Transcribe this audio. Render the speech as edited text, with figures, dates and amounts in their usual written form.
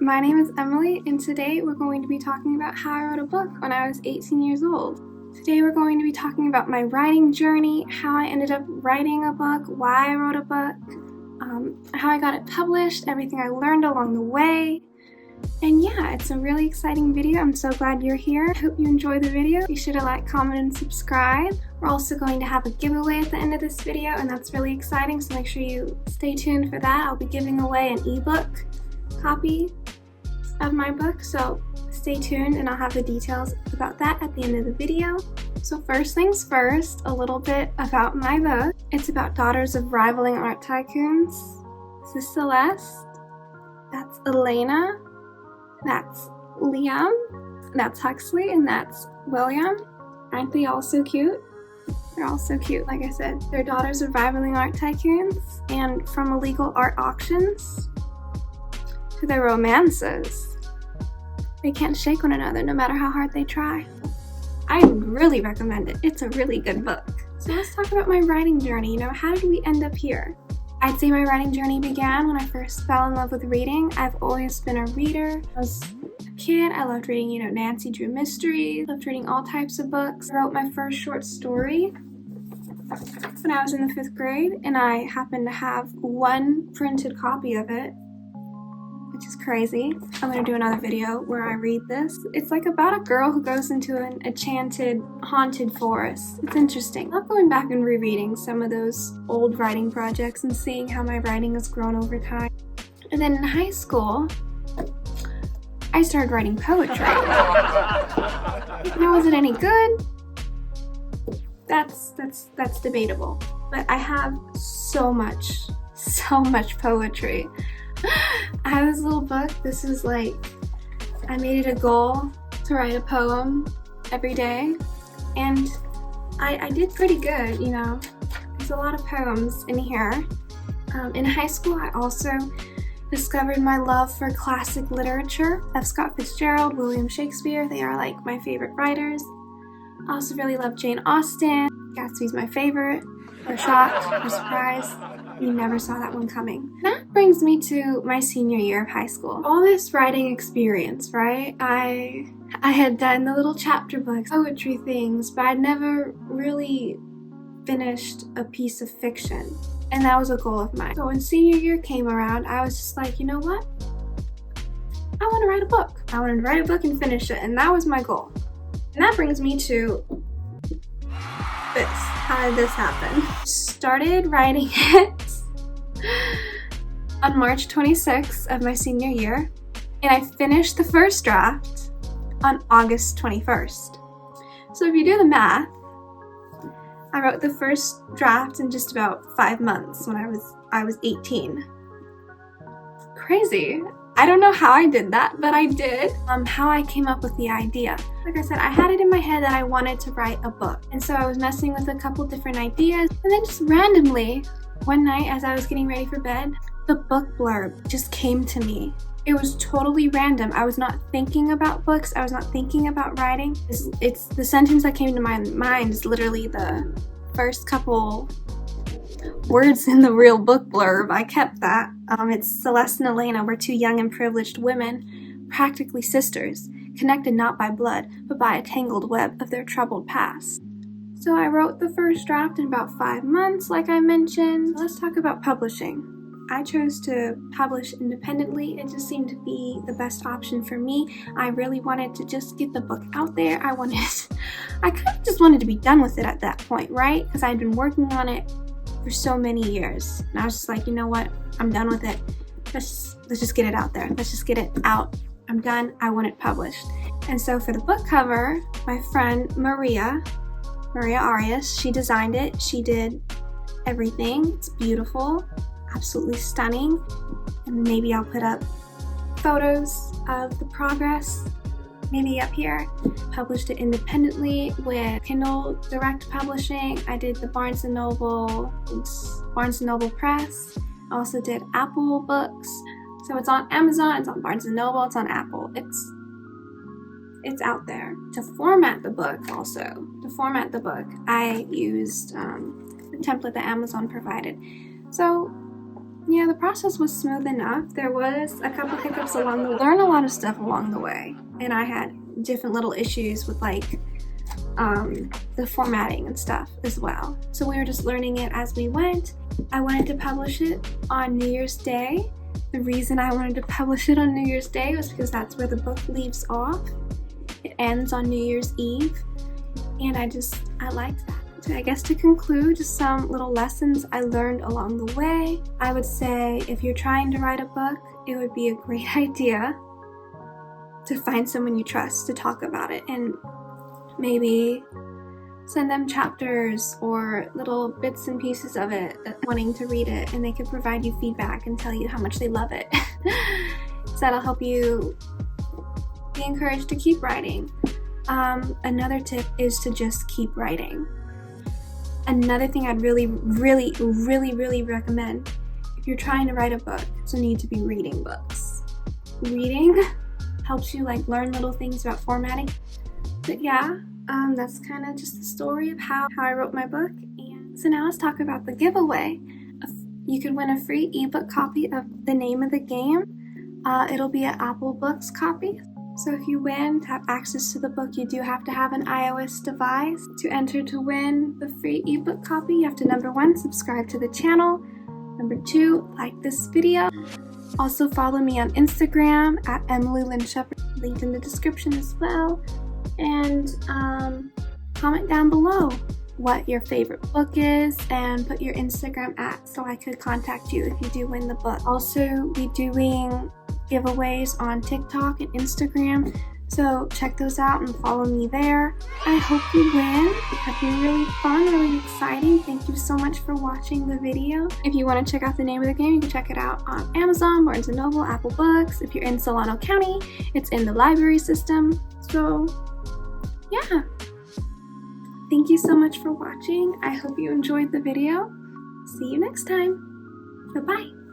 my name is Emily, and today we're going to be talking about how I wrote a book when I was 18 years old. Today we're going to be talking about my writing journey, how I ended up writing a book, why I wrote a book, how I got it published, everything I learned along the way. And yeah, it's a really exciting video. I'm so glad you're here. I hope you enjoy the video. Be sure to like, comment, and subscribe. We're also going to have a giveaway at the end of this video, and that's really exciting, so make sure you stay tuned for that. I'll be giving away an ebook copy of my book, so stay tuned and I'll have the details about that at the end of the video. So first things first, a little bit about my book. It's about daughters of rivaling art tycoons. This is Celeste. That's Elena. That's Liam, that's Huxley, and that's William. Aren't they all so cute? They're all so cute, like I said. They're daughters of rivaling art tycoons, and from illegal art auctions to their romances, they can't shake one another no matter how hard they try. I really recommend it. It's a really good book. So let's talk about my writing journey. How did we end up here? I'd say my writing journey began when I first fell in love with reading. I've always been a reader. I was a kid. I loved reading, Nancy Drew mysteries. Loved reading all types of books. I wrote my first short story when I was in the 5th grade, and I happened to have one printed copy of it, which is crazy. I'm gonna do another video where I read this. It's like about a girl who goes into an enchanted, haunted forest. It's interesting. I'm going back and rereading some of those old writing projects and seeing how my writing has grown over time. And then in high school, I started writing poetry. Now, was it any good? That's debatable. But I have so much poetry. I have this little book. This is like, I made it a goal to write a poem every day, and I did pretty good, There's a lot of poems in here. In high school, I also discovered my love for classic literature. F. Scott Fitzgerald, William Shakespeare, they are like my favorite writers. I also really love Jane Austen. Gatsby's my favorite. We're shocked, we're surprised. You never saw that one coming. That brings me to my senior year of high school. All this writing experience, right? I had done the little chapter books, poetry things, but I'd never really finished a piece of fiction. And that was a goal of mine. So when senior year came around, I was just like, you know what? I want to write a book. I wanted to write a book and finish it, and that was my goal. And that brings me to this. How did this happen? Started writing it on March 26th of my senior year, and I finished the first draft on August 21st. So if you do the math, I wrote the first draft in just about 5 months when I was 18. Crazy. I don't know how I did that, but I did. How I came up with the idea. Like I said, I had it in my head that I wanted to write a book. And so I was messing with a couple different ideas. And then just randomly, one night as I was getting ready for bed, the book blurb just came to me. It was totally random. I was not thinking about books. I was not thinking about writing. It's the sentence that came to my mind is literally the first couple words in the real book blurb. I kept that. It's Celeste and Elena were two young and privileged women, practically sisters, connected not by blood, but by a tangled web of their troubled past. So I wrote the first draft in about 5 months, like I mentioned. Let's talk about publishing. I chose to publish independently. It just seemed to be the best option for me. I really wanted to just get the book out there. I kind of just wanted to be done with it at that point, right? Because I'd been working on it for so many years. And I was just like, you know what? I'm done with it. Let's just get it out there. Let's just get it out. I'm done. I want it published. And so for the book cover, my friend Maria Arias, she designed it. She did everything. It's beautiful, absolutely stunning. And maybe I'll put up photos of the progress, maybe up here. Published it independently with Kindle Direct Publishing. I did the Barnes & Noble Press. I also did Apple Books. So it's on Amazon, it's on Barnes & Noble, it's on Apple. It's out there. To format the book, I used the template that Amazon provided. So yeah, the process was smooth enough. There was a couple hiccups along the way. Learned a lot of stuff along the way, and I had different little issues with like the formatting and stuff as well. So we were just learning it as we went. I wanted to publish it on New Year's Day. The reason I wanted to publish it on New Year's Day was because that's where the book leaves off. It ends on New Year's Eve, and I liked that. I guess to conclude, just some little lessons I learned along the way. I would say if you're trying to write a book, it would be a great idea to find someone you trust to talk about it, and maybe send them chapters or little bits and pieces of it, wanting to read it, and they can provide you feedback and tell you how much they love it. So that'll help you be encouraged to keep writing. Another tip is to just keep writing. Another thing I'd really recommend, if you're trying to write a book, you need to be reading books. Reading helps you like learn little things about formatting. But yeah, that's kind of just the story of how I wrote my book. And so now let's talk about the giveaway. You could win a free ebook copy of The Name of the Game. It'll be an Apple Books copy. So if you win, to have access to the book, you do have to have an iOS device. To enter to win the free ebook copy, you have to, number 1, subscribe to the channel. Number 2, like this video. Also follow me on Instagram at Emily Lynn Shepherd, linked in the description as well. And comment down below what your favorite book is and put your Instagram at so I could contact you if you do win the book. Also, be doing giveaways on TikTok and Instagram, so check those out and follow me there. I hope you win. It'll be really fun, really exciting. Thank you so much for watching the video. If you want to check out The Name of the Game, you can check it out on Amazon, Barnes & Noble, Apple Books. If you're in Solano County, it's in the library system. So yeah, thank you so much for watching. I hope you enjoyed the video. See you next time. Bye-bye.